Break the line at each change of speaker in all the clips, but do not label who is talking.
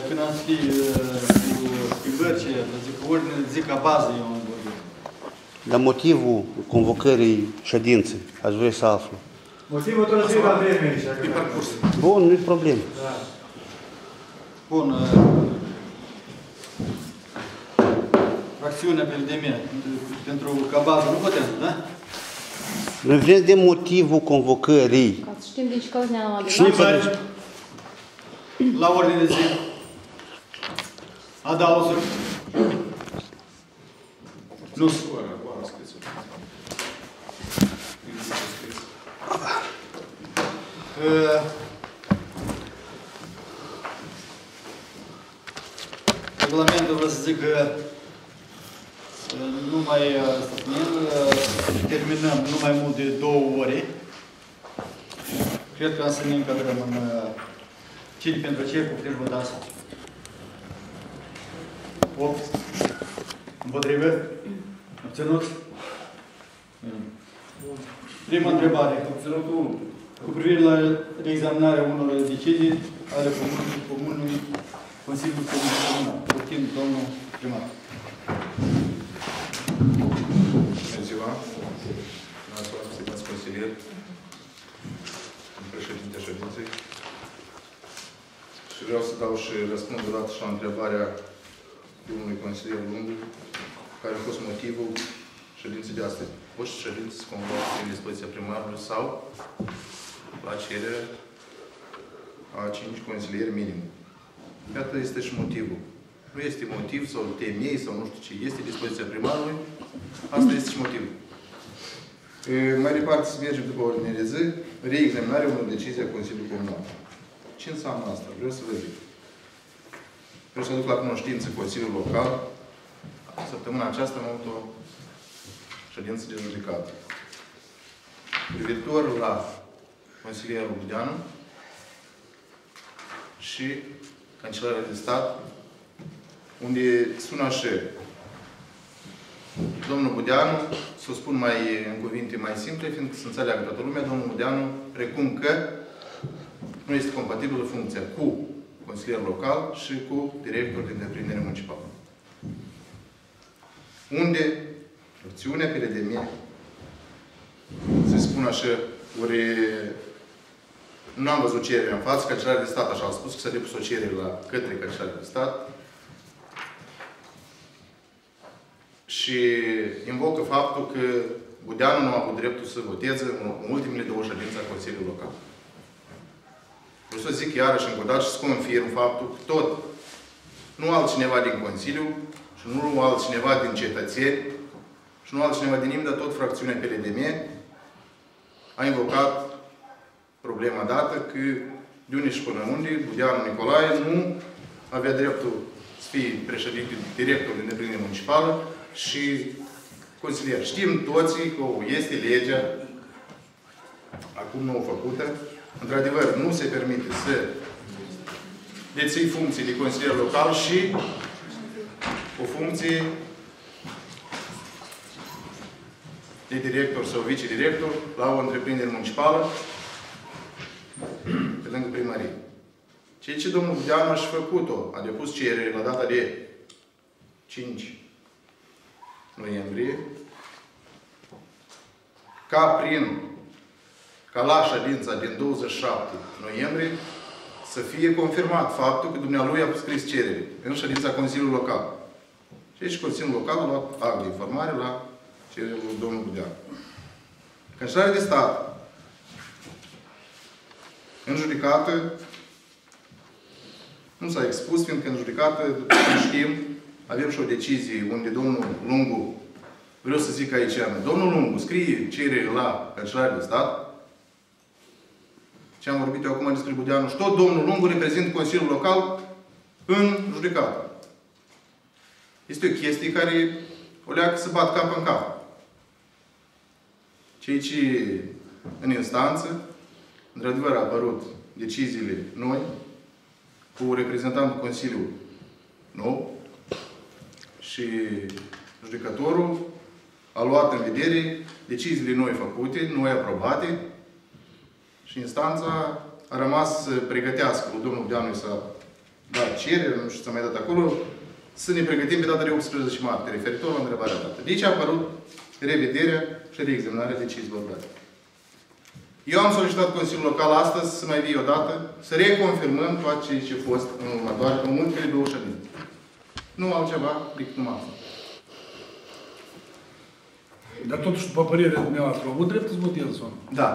când am scris cu schimbări, zic, ordine, zic ca bază eu am vorbit.
Dar motivul convocării ședinței, aș vrea să aflu.
Motivul tot zi la vreme aici.
Pe parcurs.
Bun, nu-i problemă.
Da.
Bun. Fracțiunea PLDM, pentru ca bază, nu putem, da?
Noi vrem de motivul convocării.
Ca să știm din ce cauze ne-am adunat.
Schimbări la ordine de zi. Adaosuri. Nu. Regulamentul, vreau să zic că nu mai terminăm nu mai mult de 2 ore. Cred că am să ne încadrăm în cine pentru ce, cu puteți votați. 8. Împotrivă? Obținuți? Prima întrebare. Obținutul 1. Cu privire la reexaminarea unor decizii ale Comunului Consiliului Comunal. Putin, domnul primar.
Bună ziua! Mulțumesc, stimați consilieri, președinte ședinței. Și vreau să dau și răspund odată și la întrebarea domnului consilier Lungu, care a fost motivul ședinței de astăzi. Poți ședință să convocă prin dispoziția primarului sau la cerere a 5 consilieri minim. Iată este și motivul. Nu este motiv sau temei sau nu știu ce. Este dispoziția primarului. Asta este și motivul. Mai departe să mergem după ordine de zi, reexaminarea unor decizii a Consiliului Comunal. Ce înseamnă asta? Vreau să vă zic. Vreau să aduc la cunoștință Consiliul Local. Săptămâna aceasta am avut o ședință de judecată. Privitor la consilierul Budeanu și Cancelarea de Stat, unde sună așa. Domnul Budeanu, să o spun mai în cuvinte mai simple, fiindcă să înțeleagă toată lumea, domnul Budeanu, precum că nu este compatibilă funcția cu consilierul local și cu directorul de întreprindere municipală. Unde fracțiunea PLDM, să spun așa, ori nu am văzut cererea în față, Cancelarea de Stat așa a spus că s-a depus o cerere la către Cancelarea de Stat și invocă faptul că Budeanu nu a avut dreptul să voteze în ultimele 2 ședințe a Consiliului Local. Vreau să zic iarăși încă o dată și să confirm faptul că tot, nu altcineva din Consiliu și nu altcineva din cetățeni și nu altcineva din nimeni, dar tot fracțiunea PLDM a invocat problema dată că de unde și până unde Budeanu Nicolae nu avea dreptul să fie președinte, director de întreprindere municipală și consilier. Știm toții că este legea, acum nou făcută. Într-adevăr, nu se permite să deții funcții de consilier local și o funcție de director sau vicedirector la o întreprindere municipală pe lângă primărie. Ceea ce domnul Budeanu a și făcut-o, a depus cerere la data de 5 noiembrie, ca la ședința din 27 noiembrie să fie confirmat faptul că dumnealui a scris cerere în ședința Consiliului Local. Și aici Consiliul Local a luat act de informare la cererea lui domnul Budeanu. Cancelarea de Stat în judecată nu s-a expus, fiindcă în judecată, știm, avem și o decizie unde domnul Lungu, vreau să zic aici, domnul Lungu scrie cerere la Cancelarea de Stat, ce am vorbit eu acum despre Budeanu, și tot domnul Lungu reprezintă Consiliul Local în judecată. Este o chestie care o leagă să bat cap în cap. Ceea ce în instanță, într-adevăr, a apărut deciziile noi, cu reprezentantul Consiliului nou și judecătorul a luat în vedere deciziile noi făcute, noi aprobate și instanța a rămas să pregătească lui domnul Budeanu să dat cerere, nu știu ce mai dat acolo, să ne pregătim pe data de 18 martie, referitor la întrebarea dată. Deci a apărut revederea și reexaminarea deciziilor date. Eu am solicitat Consiliul Local astăzi să mai vie o dată, să reconfirmăm tot ce a fost în ultimele 2 ședințe. Nu altceva decât numai asta.
Dar totuși, după părerea dumneavoastră, au avut dreptul să voteze sau nu?
Da.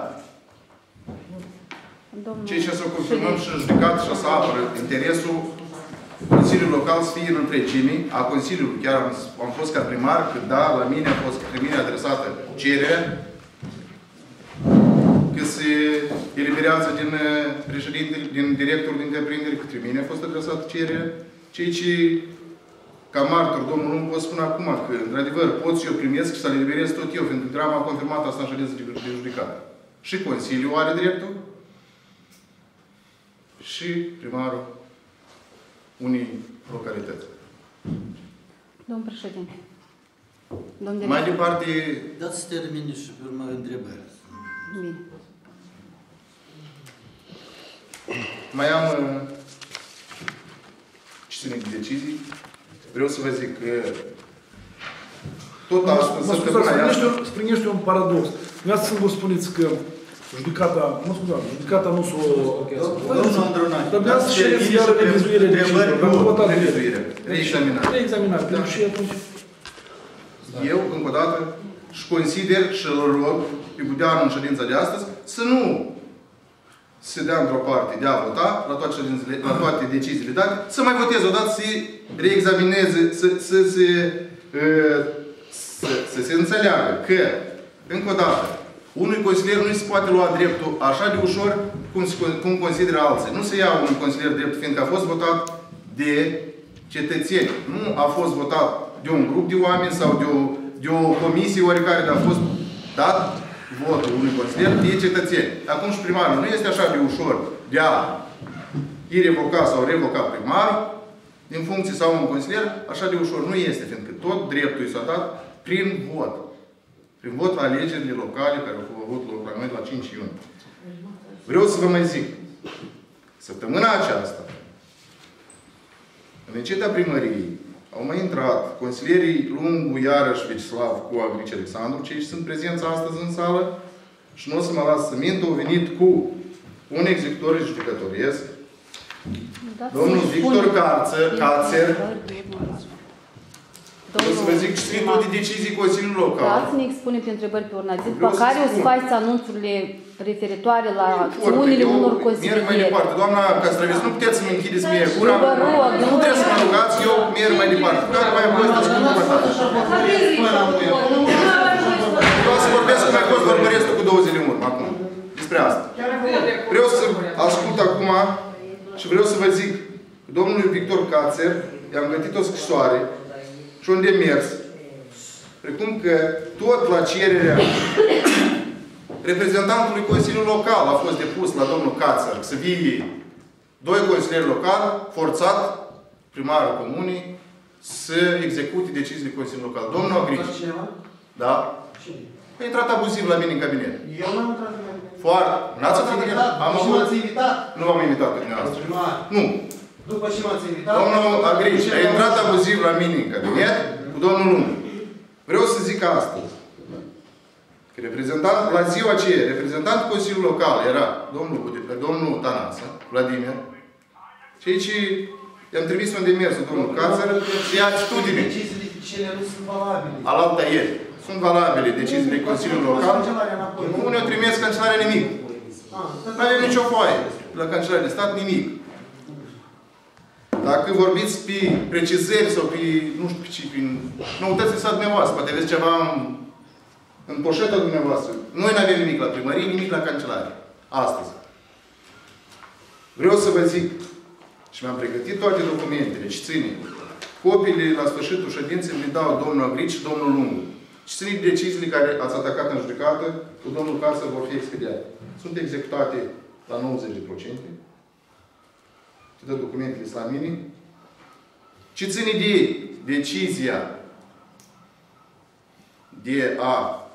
Ceea ce să confirmăm și în judecat și să apără interesul Consiliul Local să fie în întregime, a Consiliului, chiar am fost ca primar, că da, la mine a fost către mine adresată cererea, că se eliberează din președintele, din directorul de întreprindere, către mine a fost adresată cererea, ceea ce, ca martor, domnul nu pot spune acum că, într-adevăr, pot să eu primesc și să-l eliberez tot eu, fiindcă grama a confirmat asta în ședință de judecat. Și Consiliul are dreptul, și primarul unei localități.
Domn președinte.
Mai departe...
Dați să termine și pe urmă întrebări.
Bine.
Mai am ce ține de decizii. Vreau să vă zic că tot astăzi, săptămâna asta...
Sprinește un paradox. Dumneavoastră să vă spuneți că judecata, judecata nu s-o...
Domnul Andronache.
Dar dumneavoastră cereți iară revizuire de
revizuire. Reexaminare.
Reexaminare. Pentru și atunci...
Eu, încă o dată, și consider și îl rog pe Budeanu în ședința de astăzi să nu se dea într-o parte de a vota la toate deciziile date, să mai voteze odată, să reexamineze, să se înțeleagă că, încă o dată, unui consilier nu se poate lua dreptul așa de ușor cum consideră alții. Nu se ia unui consilier dreptul, fiindcă a fost votat de cetățeni. Nu a fost votat de un grup de oameni sau de o comisie oricare, dar a fost dat votul unui consilier de cetățeni. Acum și primarul nu este așa de ușor de a revoca sau revoca primarul din funcție sau un consilier, așa de ușor nu este, fiindcă tot dreptul i s-a dat prin vot. Prin vot la alegerile locale care au avut loc la noi la 5 iunie. Vreau să vă mai zic, săptămâna aceasta, în înceta primăriei, au mai intrat consilierii Lungu, Iarăș, Vecislav, Coa, Grici, Alexandru, cei sunt prezenți astăzi în sală, și nu o să mă las să mint, au venit cu un executor judecătoresc, domnul Victor Cațer, o să vă zic și sfântul de decizii Consiliului Local.
Da, să ne expune pe întrebări pe urna zi, după care o să faceți anunțurile referitoare la acțiunile unor consilieri.
Merg mai departe. Doamna Castravescu, nu puteți să-mi închideți mie gura. Nu trebuie să mă rugați, eu merg mai departe. Dacă mai apoi să ascult cu ta. Vreau să vorbesc cum ai fost vorbărestul cu 2 zile în urmă, acum. Despre asta. Vreau să ascult acum și vreau să vă zic, domnului Victor Cațer, i-am gătit o scrisoare și un demers, precum că tot la cererea reprezentantului Consiliului Local a fost depus la domnul Cațer să vie 2 consilieri locali, forțat primarul comunii să execute deciziile Consiliului Local. Domnul Agrici. Da? A intrat abuziv la mine în cabinet.
Eu n-am intrat în cabinet.
Foarte. N-ați invitat?
Și m-ați invitat?
Nu v-am invitat pe dumneavoastră. Nu.
După ce m-ați invitat?
Domnul Agrici a intrat abuziv la mine în cabinet cu domnul Lungu. Vreau să zic astăzi că reprezentant, la ziua aceea, reprezentantul Consiliului Local era domnul Tănase, Vladimir, ceea ce i-am trimis un demers domnul Cațer să ia atitudine.
Deciziile cele nu sunt valabile.
Alaltă ieri. Sunt valabile deciziile Consiliului Local. Nu ne-o trimis cancelarea nimic. Nu avem nicio foaie la Cancelarea de Stat, nimic. Dacă vorbiți pe precizări sau pe, nu știu pe ce, prin noutățile sa dumneavoastră, poate aveți ceva în poșeta dumneavoastră. Noi nu avem nimic la primărie, nimic la cancelare. Astăzi. Vreau să vă zic, și mi-am pregătit toate documentele, ce ține. Copiile la sfârșitul ședinței le dau domnul Agrici și domnul Lungu. Ce ține deciziile care ați atacat în judecată, cu domnul Cațer vor fi expediate. Sunt executate la 90%. Te dă documentele la mine. Ce ține de decizia de a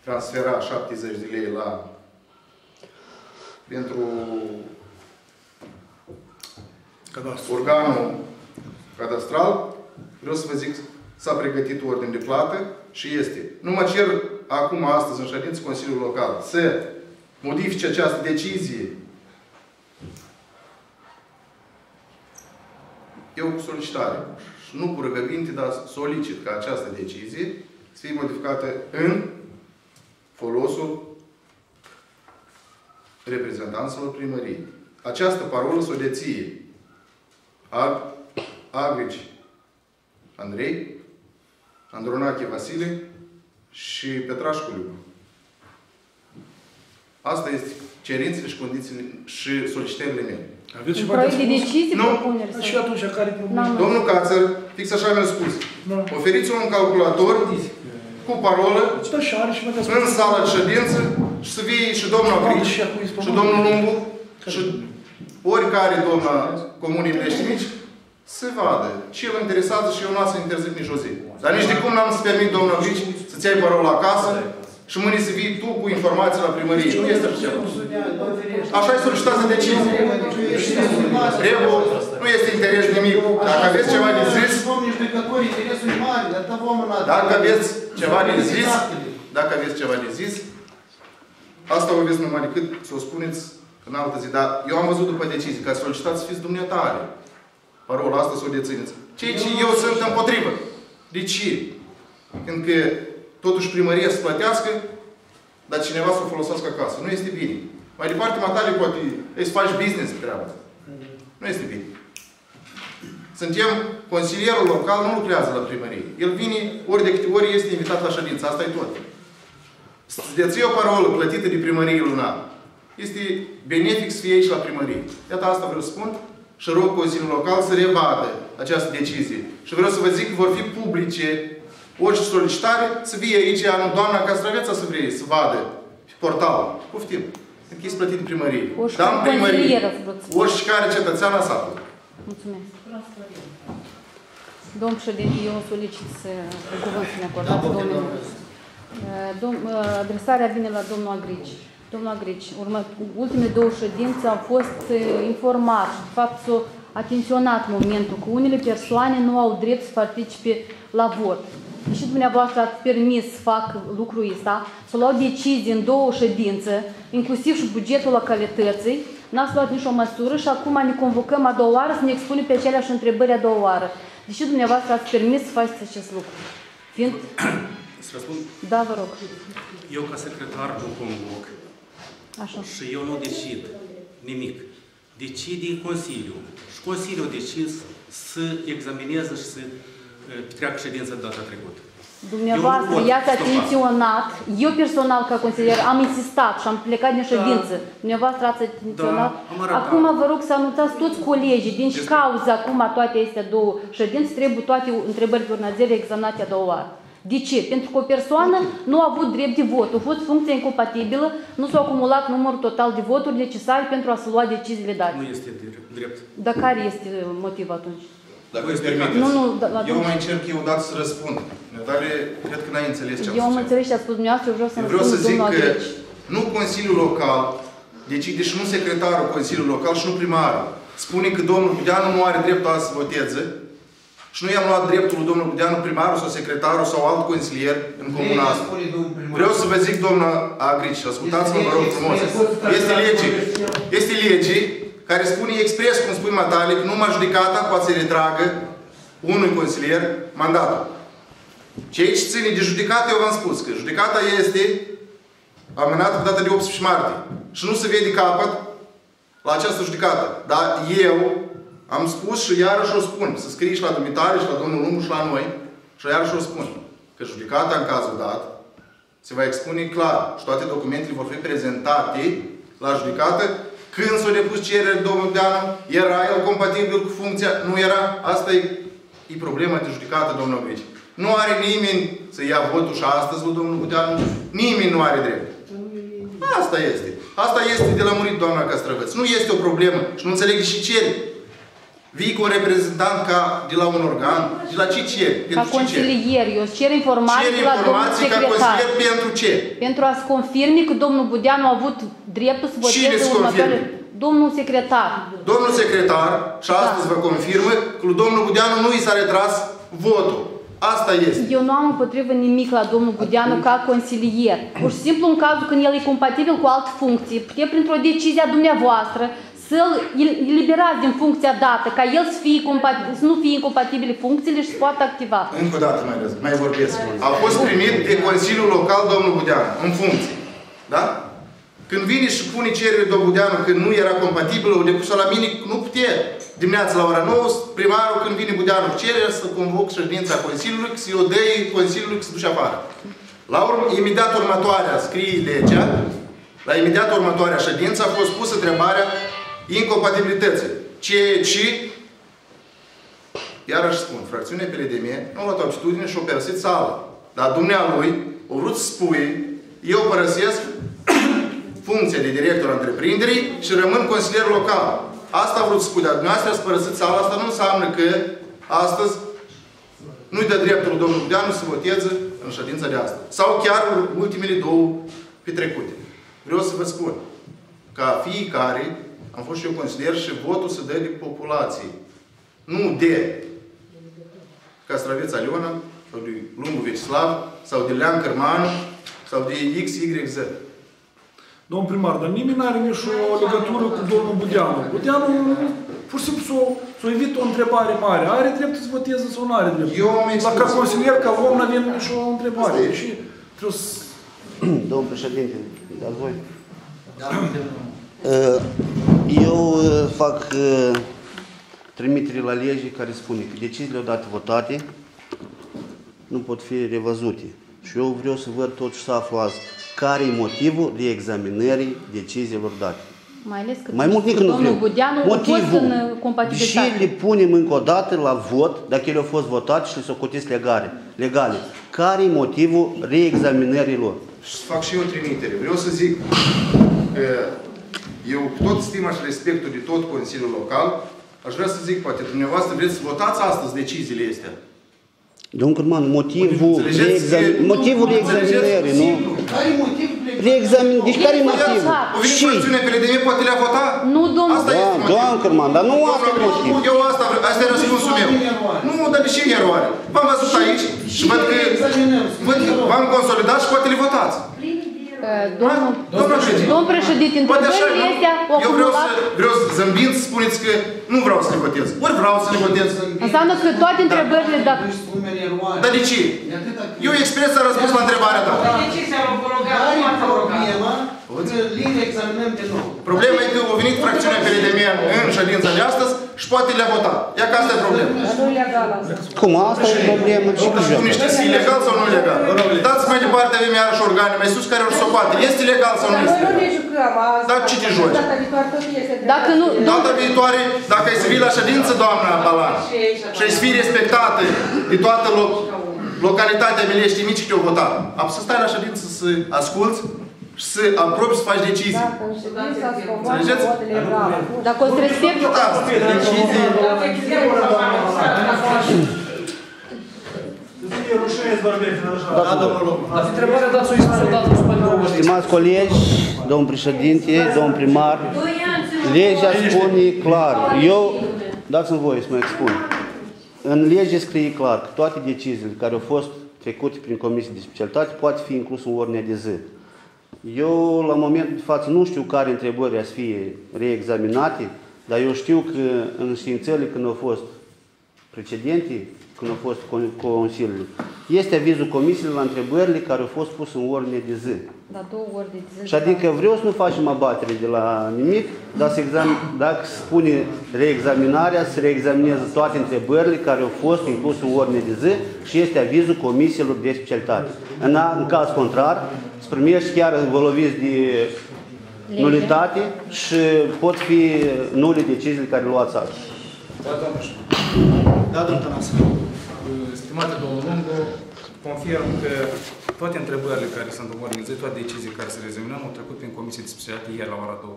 transfera 70 de lei pentru
Cadastru.
organul cadastral, vreau să vă zic, s-a pregătit ordine de plată și este. Nu mă cer acum, astăzi, în ședință Consiliul Local, să modifice această decizie. Eu cu solicitare, și nu cu rugăminte, dar solicit ca această decizie să fie modificată în folosul reprezentanților primăriei. Această parolă s-o deție Agrici Andrei, Andronache Vasile și Petrașcu Liu. Asta este cerințele și condițiile și solicitările mele.
Aveți
Un
ceva
proiect de
spus?
decizii,
Nu.
propuneri. sau-
Și atunci care e problema?
N-am-
Domnul Cațăr, fix așa mi-a spus.
Da.
Oferiți-mi un calculator cu parolă
Da, și are și mai
în sala de ședință și să vie și domnul Agrici și domnul Lungu și oricare doamna Comunii Mlești Mici să vadă ce îl interesează și eu nu am să interzic nici o zi. Dar nici de cum n-am să permit, domnul Agrici, să-ți iei parola acasă și mâine să vii tu cu informații la primărie. Nu este așa ceva. Așa e solicitați de decizie. Trebuie, nu este interes nimic. Dacă aveți ceva de zis, dacă aveți ceva de zis, dacă aveți ceva de zis, asta o aveți numai decât să o spuneți în altă zi. Dar eu am văzut după decizie, ca solicitați să fiți dumneatare. Parola asta să o dețineți. Ceea ce eu sunt împotrivă. De ce? Pentru că totuși primăria să plătească, dar cineva să o folosească acasă. Nu este bine. Mai departe, matale, poate să faci business pe treaba asta. Nu este bine. Suntem, consilierul local nu lucrează la primărie. El vine ori de câte ori este invitat la ședință. Asta e tot. Să deții o parolă plătită de primărie lunar. Este benefic să fie aici la primărie. Iată asta vreau să spun și rog Consiliul Local să revadă această decizie. Și vreau să vă zic că vor fi publice orice solicitare să fie aici, doamna Castraveța să vrea să vadă pe portal. Poftim. Pentru că este plătit de primărie. Dar în primărie, orice care cetățean a satului.
Mulțumesc. Domnul președinte, eu solicit să cuvânt să ne acordați, domnul. Adresarea vine la domnul Agrici. Domnul Agrici, ultimele două ședințe au fost informat și, de fapt, s-a atenționat momentul că unele persoane nu au drept să participe la vot. Deși dumneavoastră ați permis să fac lucrul ăsta, să luau decizii în două ședințe, inclusiv și bugetul localității, n-ați luat nicio măsură și acum ne convocăm a doua oară să ne expunem pe aceleași întrebări a doua oară. Deși dumneavoastră ați permis să faceți acest lucru. Fiind...
Să răspund?
Da, vă rog.
Eu, ca secretar, nu convoc.
Așa.
Și eu nu decid nimic. Decide Consiliul. Și Consiliul a decis să examineze și să treacă ședința data trecută.
Dumneavoastră, i-ați atenționat, eu personal ca consilier am insistat și am plecat din ședință. Dumneavoastră ați atenționat. Acum vă rog să anunțați toți colegii, din și cauza acum toate acestea două ședințe, trebuie toate întrebările următoare examinate a doua oară. De ce? Pentru că o persoană nu a avut drept de vot. A fost funcție incompatibilă, nu s-a acumulat numărul total de voturi necesare pentru a se lua deciziile date.
Nu este drept.
Dar care este motivul atunci?
Dacă îți permiteți. Eu mai încerc eu dat să răspund. Dar cred că n-ai înțeles ce am spus.
Eu am înțeles ce a spus dumneavoastră, eu vreau să
vreau să zic că
Agrici.
nu Consiliul Local decide și nu secretarul Consiliului Local și nu primarul. Spune că domnul Budeanu nu are dreptul să voteze și nu i-am luat dreptul lui domnul Budeanu, primarul sau secretarul sau alt consilier în comuna asta. Vreau să vă zic, doamna Agrici, ascultați-mă, vă rog frumos. Este lege care spune expres, cum spui matale, că numai judecata poate să retragă unui consilier mandatul. Ceea ce ține de judecată, eu v-am spus că judecata este amânată pe data de 18 martie. Și nu se vede capăt la această judecată. Dar eu am spus și iarăși o spun, să scrii și la dumitare, și la domnul Lungu, și la noi, și iarăși o spun, că judecata în cazul dat se va expune clar și toate documentele vor fi prezentate la judecată. Când s-a depus cererea domnul Deanu, era el compatibil cu funcția? Nu era? Asta e problema de judecată, domnul Agrici. Nu are nimeni să ia votul și astăzi lui domnul Budeanu. Nimeni nu are drept. Asta este. Asta este de lămurit, doamna Castrăveț. Nu este o problemă și nu înțeleg de ce ceri. Vii cu un reprezentant de la un organ, de la ce ceri?
Ca consilier, eu cer informații de la domnul secretar.
Ca consilier pentru ce?
Pentru a-ți confirme că domnul Budeanu a avut dreptul să voteze
următoare...
Domnul secretar.
Domnul secretar, și astăzi vă confirmă, că lui domnul Budeanu nu i s-a retras votul. Asta este.
Eu nu am împotrivă nimic la domnul Budeanu ca consilier. Pur și simplu, în cazul când el e compatibil cu alte funcții, puteți printr-o decizie a dumneavoastră să-l eliberați din funcția dată, ca el să nu fie incompatibile funcțiile și să poată activa.
Încă o dată mai vorbesc. A fost primit de Consiliul Local domnul Budeanu, în funcție. Da? Când vine și pune cerere domnul Budeanu că nu era compatibil, o depus-o la mine, nu putea. Dimineața la ora 9, primarul, când vine Budeanu cu cerere, să convoc ședința Consiliului, că să-i o dă Consiliului, că se duce afară. La imediat următoarea scrie legea, la imediat următoarea ședință a fost pusă întrebarea incompatibilității. Ce iarăși spun, fracțiunea PLDM nu a luat o atitudine și a părăsit sala. Dar dumnealui a vrut să spui, eu părăsesc funcția de director a întreprinderii și rămân consilier local. Asta a vrut să spui, dar dumneavoastră ați părăsit sala, asta nu înseamnă că astăzi nu-i dă dreptul domnul Budeanu să voteze în ședința de astăzi. Sau chiar ultimele două petrecute. Vreau să vă spun, ca fiecare, am fost și eu consilier și votul se dă de populație. Nu de Castraveț Aliona, sau de Lungu Vecislav, sau de Lean Cărmanu, sau de XYZ.
Domnul primar, dar nimeni nu are nici o legătură cu domnul Budeanu. Budeanu, pur și simplu, s-o invită o întrebare mare. Are dreptul să voteze sau nu are dreptul?
Eu am expus.
Ca consilier, ca om, nu avem nici o întrebare. Și trebuie să...
Domnul președinte, dați voi. Eu fac trimitere la lege care spune că deciziile odată votate nu pot fi revăzute. Și eu vreau să văd totuși să aflu azi care e motivul reexaminării deciziilor date.
Mai ales că
Mai mult decât
domnul Budeanu a fost în compatibilitate.
Și le punem încă o dată la vot, dacă ele au fost votate și le socotiți legale. Care e motivul reexaminării lor?
Și fac și eu trimitere. Vreau să zic că eu, cu tot stima și respectul de tot Consiliul Local, aș vrea să zic, poate dumneavoastră vreți să votați astăzi deciziile astea.
Domnul Cărman, motivul reexaminării, nu?
Care e motivul?
Deci care e motivul?
O venit fracțiunea PLDM, poate le-a votat?
Nu, domnul.
Doamne Cărman, dar nu asta e motivul.
Eu asta e răspunsul meu. Nu, dar de ce e eroare? V-am văzut aici și văd că v-am consolidat și poate le votați.
Domnul președinte, întrebările astea au acumulat...
Vreau să zâmbind să spuneți că nu vreau să le votez. Ori vreau să le votez.
Înseamnă că toate întrebările, dacă...
Dar de ce? Eu expres a răspuns la întrebarea ta. Problema e că a venit fracțiunea PLDM în ședința de astăzi și poate le-a votat. Ia că asta e problema.
Cum? Asta e problemă.
Nu știți, e ilegal sau nu ilegal? Dați mai departe, avem iarăși organe mai sus care ori să o poate. Este legal sau nu este? Dar ce te joci?
Dacă nu...
Data viitoare, dacă ai să vii la ședință, doamna Balan, și ai să fii respectată de toată localitatea Mileștii Mici te-o votat. Am să stai la ședință să asculți și să aprobi să faci decizii. Înțelegeți?
Dacă o să respect...
Stimați colegi, domn președinte, domn primar, legea spune clar. Dați-mi voie să mă expun. În lege scrie clar că toate deciziile care au fost trecute prin comisie de specialitate poate fi inclus în ordinea de zi. Eu, la momentul de față, nu știu care întrebări ar fi reexaminate, dar eu știu că în științele când au fost precedente, când au fost Consiliul, este avizul comisiei la întrebările care au fost puse în ordine de zi.
Da, 2 ori de zi.
Și adică vreau să nu facem abatere de la nimic, dar dacă se spune reexaminarea, să reexamineze toate întrebările care au fost incluse în ordine de zi și este avizul comisiilor de specialitate. În caz contrar, se primește chiar vă loviți de nulitate și pot fi nule deciziile care luați azi.
Da, domnul Tănase.
Stimate domnul Lungu, confirm că toate întrebările care sunt în ordine, toate deciziile care se rezumă, au trecut prin comisie de specialitate ieri la ora 2.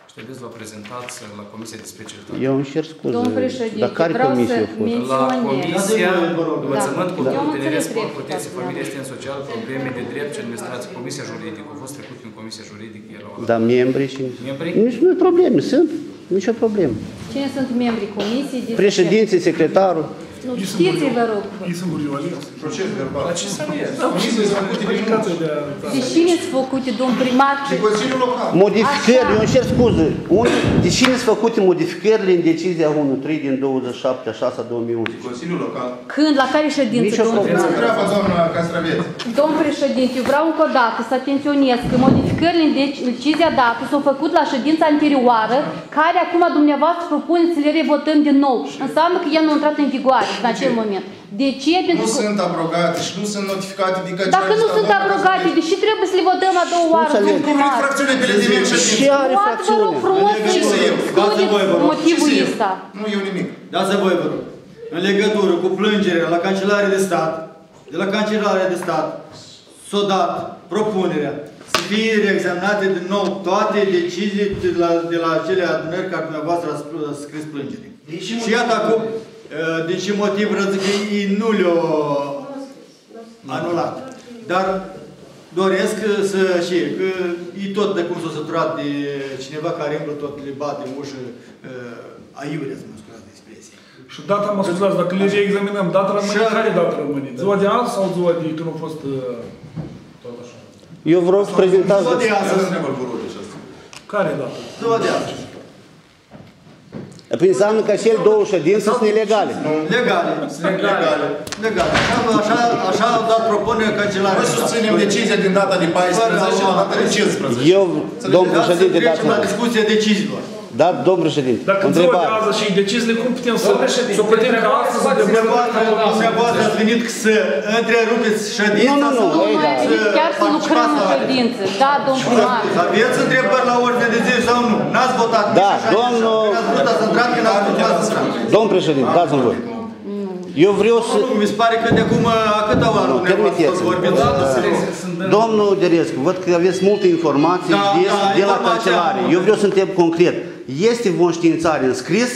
Și trebuie să vă prezentați la Comisia de Specialitate.
Eu îmi cer scuze.
Domnul președinte,
Dar care
vreau
comisie
să
a fost?
La
menționez.
Comisia Învățământ,
Da.
Cultură,
Eu am
Tineret,
înțeles
Sport,
dreptul,
Protecție,
da.
Familie, Asistent Social, Probleme de Drept și Administrație, Comisia Juridică. Au fost trecut în Comisia Juridică, erau
Da, membrii și...
membrii.
Nici nu e probleme, sunt. Nici o problemă.
Cine sunt membrii comisiei? De
Președinții, secretarul.
Nu, știți, vă rog.
Ei sunt Muriu
Proces verbal.
La ce să nu e?
Comisiile sunt făcute de comunicație de...
De cine sunt făcute, domn primar?
Și Consiliul Local.
Modificări,
Așa.
eu îmi cer scuze. De cine sunt făcute modificările în decizia 1.3 din 27/6/2011?
Consiliul Local.
Când, la care ședință,
Nici o
domn
problemă.
primar?
Treaba, doamna Castraveți.
Domn președinte, eu vreau încă o dată să atenționez că modificările în decizia dată s-au făcut la ședința anterioară, care acum dumneavoastră propuneți să le revotăm din nou. Înseamnă că el nu a intrat în vigoare în acel moment. De ce?
Nu
Pentru că...
sunt abrogate și nu sunt notificate de către...
Dacă nu sunt abrogate, deși trebuie să le votăm a doua oară, domn
Cum
primar?
infracțiune pe le din
Și
ședință.
are
Luați, vă rog
fracțiune.
frumos și
Dați-mi voi, vă
excludeți
rog.
motivul
Ce să
ăsta.
Nu eu nimic.
Dați voi, vă rog. În legătură cu plângerea la Cancelarea de Stat, de la Cancelarea de Stat, s-a dat propunerea să fie reexaminate din nou toate deciziile de la acele adunări care dumneavoastră a scris plângere. Și iată acum, din ce motiv răzic că ei nu le-au anulat. Dar doresc să știe că e tot de cum s-a săturat de cineva care îmblă tot le bate în ușă aiurea, să mă scuzați de expresie.
Și data, mă scuzați, dacă le reexaminăm, data rămâne, care data rămâne? Ziua de azi sau ziua de când a fost tot așa?
Eu vreau să prezentați...
Ziua de
Să
astăzi.
întrebă Burude și asta.
Care data?
Ziua de astăzi.
Păi înseamnă că cele două ședințe sunt ilegale.
Legale. Legale. Așa au dat propunerea Cancelarea.
Noi susținem decizia din data de 14 la data de 15.
Eu, domn președinte,
Trecem la
dați-mă.
discuția deciziilor.
Da, domn președinte,
Dacă
o
în ziua de
întrebare.
azi și deciziile, cum putem să putem ca astăzi să
Dumneavoastră ați venit să întrerupeți ședința?
Nu, ei, da.
Chiar să lucrăm în ședință. Da, domn primar.
Aveți întrebări la ordine de zi sau nu? N-ați votat
Da,
nici așa,
domnul-
nici așa. Când ați vrut să intrați, când ați vrut să intrați.
Domn președinte, dați-mi voi. Eu vreau să...
Nu, mi se pare că de acum a câta oară
Permiteți. Domnul Derescu, văd că aveți multe informații
Da,
de la
informația-
cancelare. Eu vreau să întreb concret. Este vreo înștiințare înscris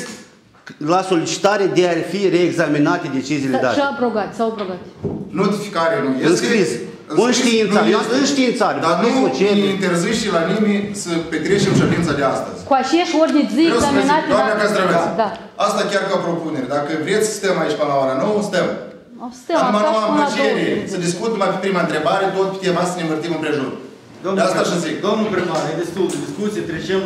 la solicitare de a fi reexaminate deciziile date?
Și abrogat, s-au abrogat.
Notificare nu este.
Înscris. Înștiințare. Eu sunt înștiințare.
Dar nu
Discuție.
interzice la nimeni să petrecem ședința de astăzi.
Cu aceeași ordine de zi
Vreau să vă zic,
examinate
doamna Castraveți,
Da.
asta chiar ca propunere. Dacă vreți să stăm aici până la ora 9, stăm.
O stăm,
Acum
așa
nu
și
am
până la
plăcere
20.
să discut numai pe prima întrebare, tot pe tema asta să ne învârtim împrejur. De asta și zic.
Domnul primar, e destul de discuție, trecem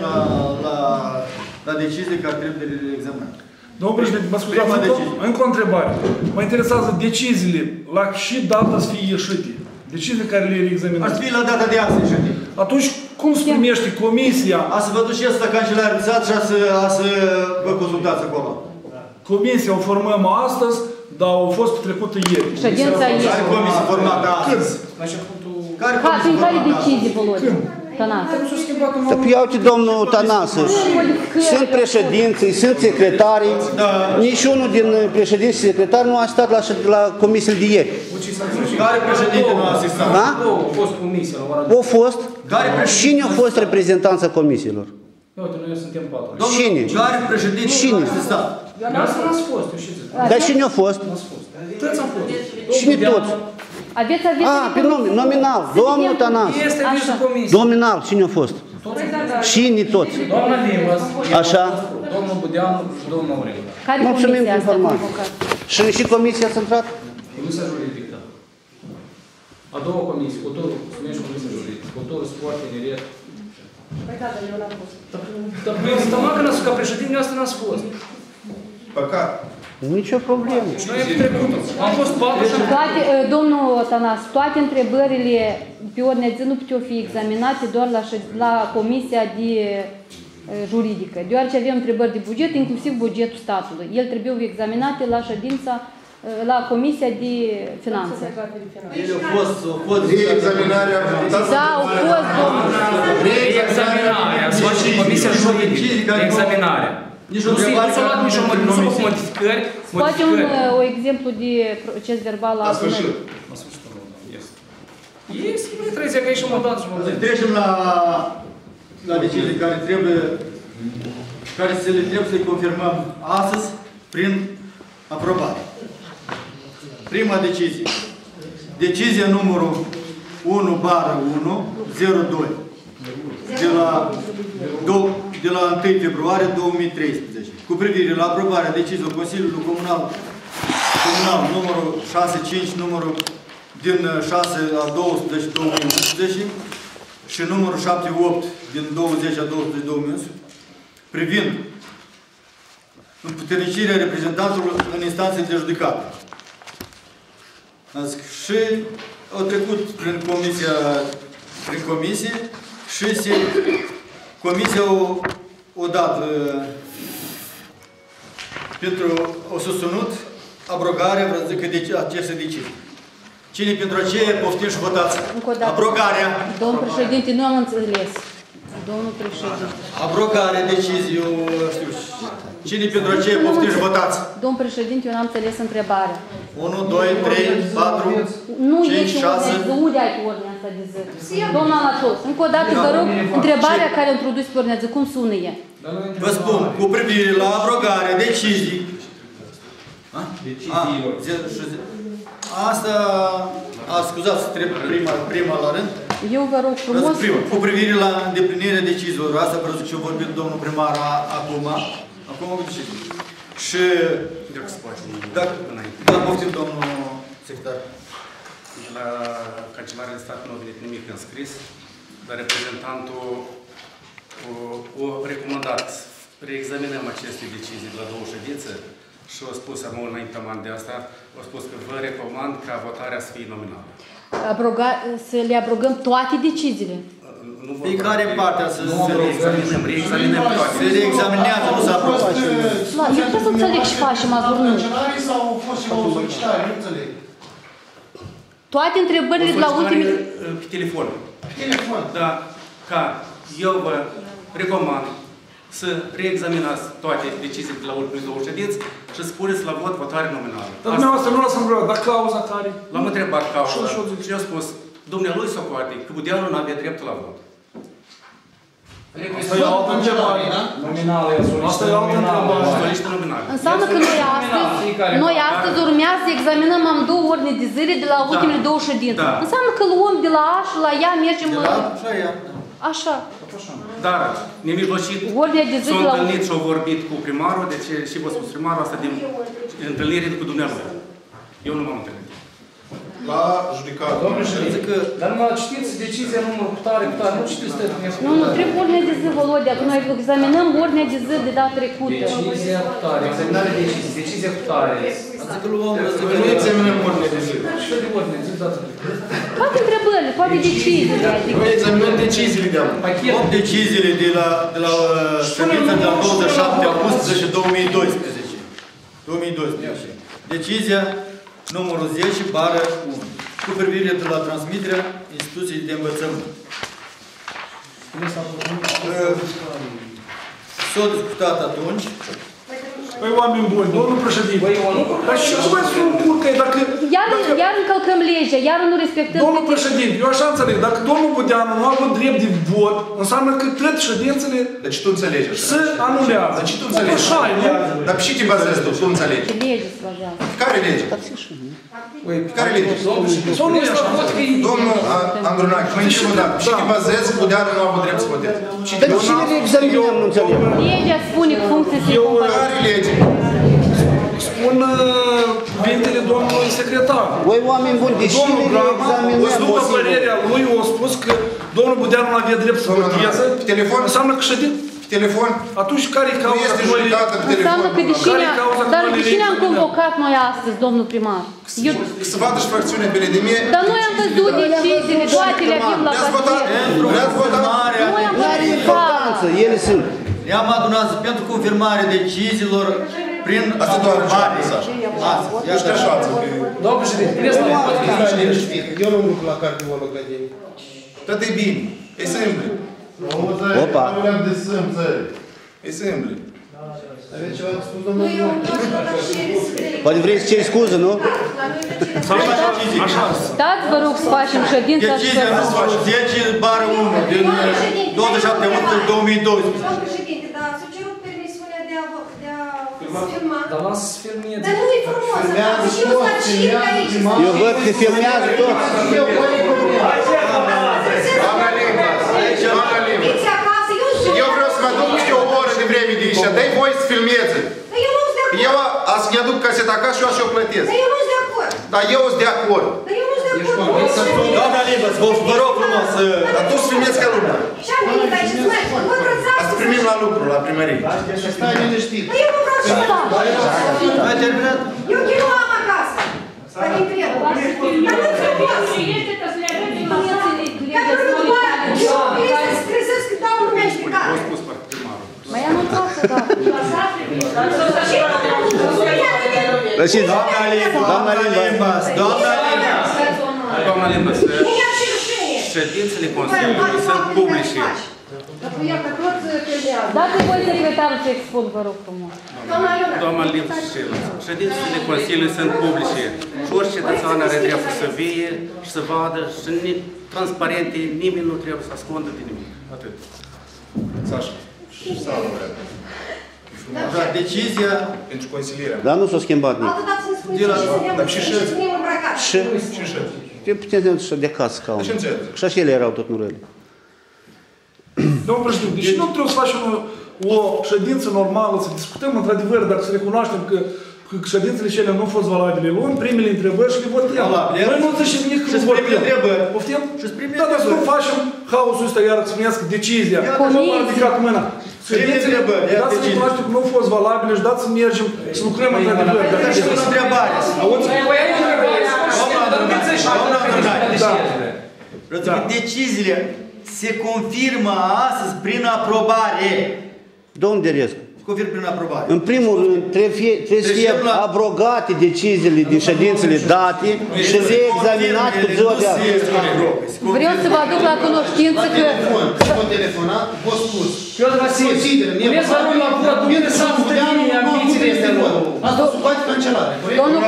la decizii care trebuie examinate.
Domnul președinte, mă scuzați,
Prima
încă,
decizie.
încă o întrebare. Mă interesează deciziile, la și data să fie ieșite. Deciziile care le
Ar
reexaminați.
fi la data de astăzi, știi?
Atunci, cum se primește comisia?
A să vă duceți la Cancelarea de Stat și a să vă consultați acolo.
Comisia o formăm astăzi, dar au fost trecute ieri.
Ședința
Care
ieri.
comisie formată astăzi?
La începutul...
Care
Ca,
comisie
prin care
formată astăzi?
decizii, Volodin? Tănase.
S-a schimbat în
Să iau-te domnul Tănase. Sunt președinții, sunt secretarii. Niciunul din președinții și secretari nu a stat la comisiile de ieri.
Care președinte nu a asistat?
Da?
Două au fost comisii la ora...
Au fost?
Care președinte?
Cine a fost reprezentanța comisiilor?
Uite, noi suntem patru.
Cine?
Care președinte
Cine?
nu a asistat?
Asta n-ați fost, eu știți.
Dar cine a fost?
Toți am fost.
Cine toți?
Aveți
Pe nominal. Domnul Tănase.
Este vizul comisiei.
Nominal, cine a fost? Cine toți?
Doamna Limbas,
Așa.
domnul Budeanu și domnul Aureliu.
Care
Mulțumim
comisia
de
asta
informație.
convocat?
Și comisia ați intrat?
Comisia juridică. A doua comisie, cultură, se numește comisia juridică. Cultură, sport, tineret. Dar noi stăm că n-ați ca președinte, asta n-ați fost.
Păcat.
Nicio problemă.
Și noi am trecut. Am fost patru și am
Toate, domnul Tănas, toate întrebările pe ordine de zi nu puteau fi examinate doar la comisia de juridică, deoarece avem întrebări de buget, inclusiv bugetul statului. El trebuie examinate la ședința, la comisia de finanțe.
Ele au fost
Reexaminarea.
Da, au fost, domnul.
Reexaminarea, să facem comisia juridică, examinarea. Nu s-a luat nicio modificări.
Facem un exemplu de proces verbal la
La sfârșit.
La sfârșitul lunii, este. Este, nu trebuie că aici mă dați și mă dați.
Trecem la decizii care trebuie care se le trebuie să-i confirmăm astăzi prin aprobare. Prima decizie. Decizia numărul 1/1/02 de la 1 februarie 2013 cu privire la aprobarea deciziei Consiliului Comunal numărul 65 numărul din 6/12/2011 și numărul 78 din 20/12/2011 privind împuternicirea reprezentantului în instanțe de judecată. Și au trecut prin comisie și comisia o dat o susținut abrogarea acestei decizii. Cine pentru aceea poftim și votați? Abrogarea.
Domnul președinte, nu am înțeles. Domnul președinte.
Abrogarea deciziei, eu știu. Cine pentru aceea poftim și votați?
Domnul președinte, eu n-am înțeles întrebarea.
1, 2, 3, 4,
nu
5, 6.
Unde ai ordinea asta de zi? Domnul Anatos, încă o dată vă rog, întrebarea care a introdus pe ordinea de zi, cum sună ea?
Vă spun, cu privire la abrogarea deciziei. Asta, scuzați, trebuie prima la rând.
Eu vă rog frumos.
Cu privire la îndeplinirea deciziilor, asta vreau să ce-a vorbit domnul primar acum o decizie. Și dacă poftim domnul secretar.
De la Cancelarea de Stat nu a venit nimic înscris, dar reprezentantul a recomandat reexaminăm aceste decizii de la 2 ședințe și a spus, înainte de asta, a spus că vă recomand ca votarea să fie nominală.
Să le abrogăm toate deciziile.
Fiecare parte să
reexaminăm toate.
Se reexaminează, nu s-a aprobat.
Eu trebuie să înțeleg și facem azi, nu.
Sau au fost și o solicitare, nu înțeleg.
Toate întrebările de la ultimele...
Pe telefon.
Pe telefon.
Da, ca eu vă recomand să reexaminați toate deciziile de la ultimele 2 ședinți și spuneți la vot votare nominală.
Dar dumneavoastră nu lăsăm vreau, dar cauza care?
L-am întrebat cauza și eu spus, dumnealui socoate că Budeanu nu avea dreptul la vot.
Asta e altă întrebare, da?
Nominală,
asta e altă întrebare.
Solicită nominală.
Înseamnă că noi astăzi urmează să examinăm amândouă ordine de zile de la ultimele 2 ședințe. Înseamnă că luăm de la A și la ea mergem... Așa.
Dar, nemijlocit, s-au întâlnit și au vorbit cu primarul, deci și vă spus primarul asta din întâlnire cu dumneavoastră. Eu nu m-am întâlnit.
La judecat.
Domnul președinte, dar numai citiți decizia numărul cu tare, nu citiți tăi.
Nu, trebuie ordinea de zi, Volodea, că noi examinăm ordinea de zi de data trecută.
Decizia cu tare, examinarea decizii, decizia cu tare.
Nu examinăm ordinea de zi.
Ce de ordine de zi data trecută?
Toate întrebările, toate deciziile.
Noi examinăm deciziile de acum.
8 deciziile de la ședința de la 27 august 2012. Decizia numărul 10/1 cu privire de la transmiterea instituției de învățământ. S-a discutat atunci.
Păi, oameni buni, domnul președinte, dar și cum mai sunt încurcă?
Iar încălcăm legea, iar nu respectăm...
Domnul președinte, eu așa înțeleg, dacă domnul Budeanu nu a avut drept de vot, înseamnă că toate ședințele
Deci tu înțelegi așa.
se anulează.
Deci tu înțelegi.
Așa e, nu?
Dar pe ce te bazezi tu înțelegi?
Ce lege se bazează?
Care lege? Care lege?
Sau nu e așa?
Domnul Andronac, mai încă o dată. Și te bazezi, Budeanu nu a avut drept să voteze.
Dar cine le examinăm, nu înțeleg?
Legea spune că funcție se compare.
Care lege?
Spun cuvintele domnului secretar.
Voi oameni buni, de cine le examinăm?
După părerea lui, a spus că domnul Budeanu nu avea drept să voteze.
Pe telefon?
Înseamnă că ședin.
Pe telefon?
Atunci care-i
Nu
cauza?
este judecată pe telefon.
Înseamnă că dar de cine am convocat noi astăzi, domnul primar?
Să vadă și fracțiunea BLDM.
Dar noi am văzut deciziile, toate le avem la
Le-ați votat? Le-ați votat?
Noi am
Are importanță, ele sunt.
Le-am adunat pentru confirmarea deciziilor prin
Asta doar
aprobare.
Ești așa.
Domnul președinte, vreți să
Eu nu lucru la cardiolog academic.
Tot e bine. E simplu.
Opa.
E simplu.
Aveți ceva de spus, domnul?
Poate vrei să ceri scuză, nu?
Stați, vă rog, să facem ședința și
Decizia numărul 10/1 din 27 august 2012.
Domnul președinte, dar
dar lasă să filmeze.
Dar nu-i frumos,
Filmează
și eu
tot,
fac și
filmează
aici.
primar.
Eu văd că filmează tot.
Eu voi problema.
Doamna Limbas, doamna Limbas.
Fiți acasă, eu sunt.
Eu vreau să mă duc și o oră de vreme de aici. Dă-i voie să filmeze.
Dar eu nu sunt de acord.
Eu să-mi aduc caseta acasă și eu să o plătesc.
Dar eu nu sunt de acord.
Dar eu sunt de acord.
Dar eu nu sunt de acord.
Doamna Limbas, vă rog frumos să...
Dar tu să filmezi ca lumea.
Ce-am venit aici? Să mai vă învățați
Să primim la lucru, la primărie.
Și stai liniștit.
Dar eu nu vreau să stau.
Ai terminat?
Eu chiar nu am acasă. Dar din trebuie. Dar nu frumos. Dacă nu după aia, eu trebuie să trezesc că dau lumea explicare.
O spus primarul.
Mai anunțat, da.
Lăsiți.
Doamna Limbas, doamna Limbas.
Doamna Limbas, ședințele Consiliului sunt publice.
Dați-i voi secretarul să expun, vă rog frumos.
Doamna Limbas, ședințele Consiliului sunt publice. Și orice cetățean are dreptul să vie și să vadă și transparente, nimeni nu trebuie să ascundă de nimic. Atât.
Sașa. Și sală,
Da, decizia...
pentru consilierea.
Dar nu s-a schimbat nimic.
Altă dată să-mi spuneți ce să ne îmbrăcat.
Și putem să de casă ca unul. Și așa ele erau tot nurele.
Domnul președinte, deci nu trebuie să facem o ședință normală, să discutăm într-adevăr, dacă să recunoaștem că ședințele cele nu au fost valabile, luăm primele întrebări și le votăm. Noi nu zicem nimic că nu votăm. Poftim? Da, dar să nu facem haosul ăsta iar să spunească decizia.
Comisie.
Am ridicat mâna. Ședințele, dați să recunoaștem că nu au fost valabile și dați să mergem să lucrăm într-adevăr.
Și o întrebare.
Auzi?
Deciziile se confirmă astăzi prin aprobare.
Domnul Derescu,
Confirm prin aprobare.
în primul rând trebuie să fie abrogate deciziile din ședințele date și reexaminate cu ziua de azi.
Vreau să vă aduc la cunoștință că...
Vă telefona, vă spus.
Piotr Vasile, vreți să arunc la vot, nu vreți să stăpâni ambițiile este vot.
Asta sunt toate cancelare.
Domnul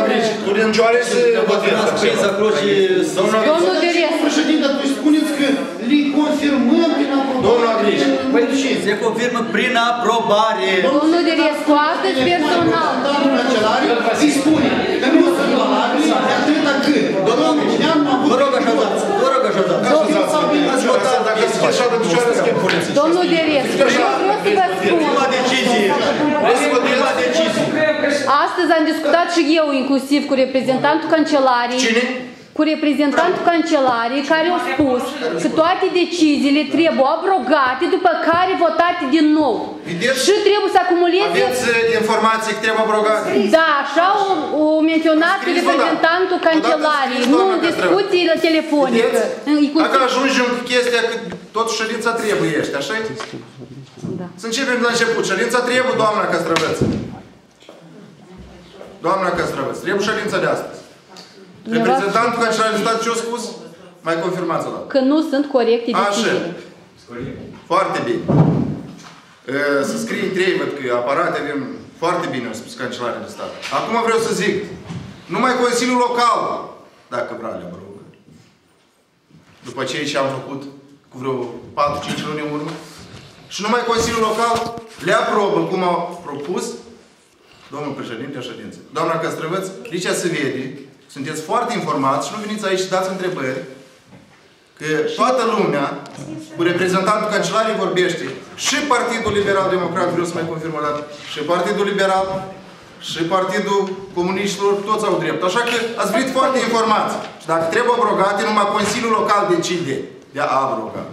Derescu.
Președinte, atunci spuneți că le confirmăm prin aprobare.
Se confirmă prin aprobare.
Domnul Derescu, astăzi personal.
Domnul cancelare îi spune că nu sunt valabili de atâta cât. Domnul Budeanu a avut...
Vă rog așa dați. Vă rog așa dați.
Ați votat dacă se așa de picioare schimb poliție.
Domnul Derescu, eu vreau să vă spun.
Prima decizie. Prima decizie.
Astăzi am discutat și eu inclusiv cu reprezentantul cancelariei.
Cine?
Cu reprezentantul cancelariei care au spus că toate deciziile trebuie abrogate, după care votate din nou.
Vedeți?
Și trebuie să acumuleze...
Aveți informații că trebuie abrogate?
Da, așa o menționat reprezentantul cancelariei, nu în discuții la telefonică.
Dacă ajungem cu chestia că tot ședința trebuie ești, așa-i?
Da.
Să începem de la început. Ședința trebuie, doamna Căstrăveț. Doamna Căstrăveț, trebuie ședința de astăzi. Reprezentantul cancelarului de stat ce-a spus? Mai confirmați-o la.
Că nu sunt corecte deciziile.
Așa. Foarte bine. Să scrie trei, văd că aparate avem foarte bine, au spus cancelarul de stat. Acum vreau să zic, numai Consiliul Local, dacă vrea, le abrogă. După ce am făcut cu vreo 4-5 luni în urmă. Și numai Consiliul Local le aprobă, cum au propus domnul președinte a ședinței. Doamna Căstrăveț, aici se vede, sunteți foarte informați și nu veniți aici și dați întrebări, că toată lumea, cu reprezentantul cancelariei vorbește, și Partidul Liberal Democrat, vreau să mai confirm o dată, și Partidul Liberal, și Partidul Comuniștilor, toți au drept. Așa că ați venit foarte informați. Și dacă trebuie abrogate, numai Consiliul Local decide de a abroga.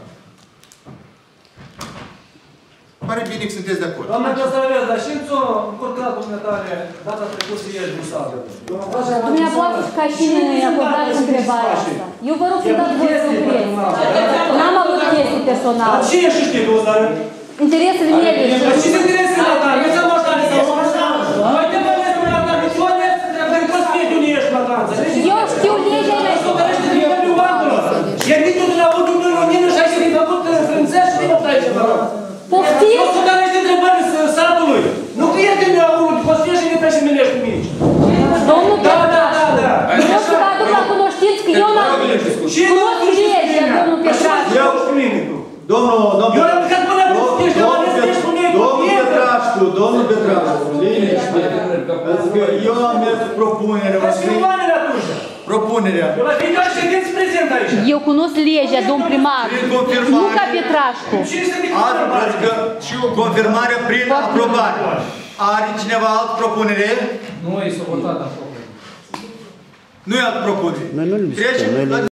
Pare bine că sunteți de acord.
Doamna Căstrăveț, dar știți-o încurcat dumneavoastră data trecută ieri în sală.
Dumneavoastră ca și mine acordați întrebarea asta. Eu vă rog să dați voie să lucrez. N-am avut chestii personale.
Dar cine și știe tu, dar...
Interesele mele.
Dar ce interesele la tare? Nu se mă așa de sau așa? Mai te mai vezi la tare, tu ne trebuie să fie tu nu ești la tare.
Eu știu legea mea.
Tu care ești de nivelul oamenilor. Iar nici tu de la ultimul meu lumină și ai și făcut frânțești și nu pleci de la
Poftim?
Eu sunt care ești întrebări satului. Nu că e când eu postiești și ne treci și minești cu mine.
Domnul
Da.
vreau să vă aduc la cunoștință că eu n-am cunosc legea, domnul Petrașcu.
Eu cu mine tu.
Domnul
Eu am plecat până la postiești, eu am zis cu mine.
Petrașcu, domnul eu am mers cu propunerea.
Schimbarea atunci.
Propunerea.
La fiecare ședință prezent aici.
Eu cunosc legea, domn primar. Nu ca Pietrașcu.
Adică și o confirmare prin aprobare. Are cineva altă propunere?
Nu, e s-a votat acolo.
Nu e altă propunere.
Noi nu le discutăm.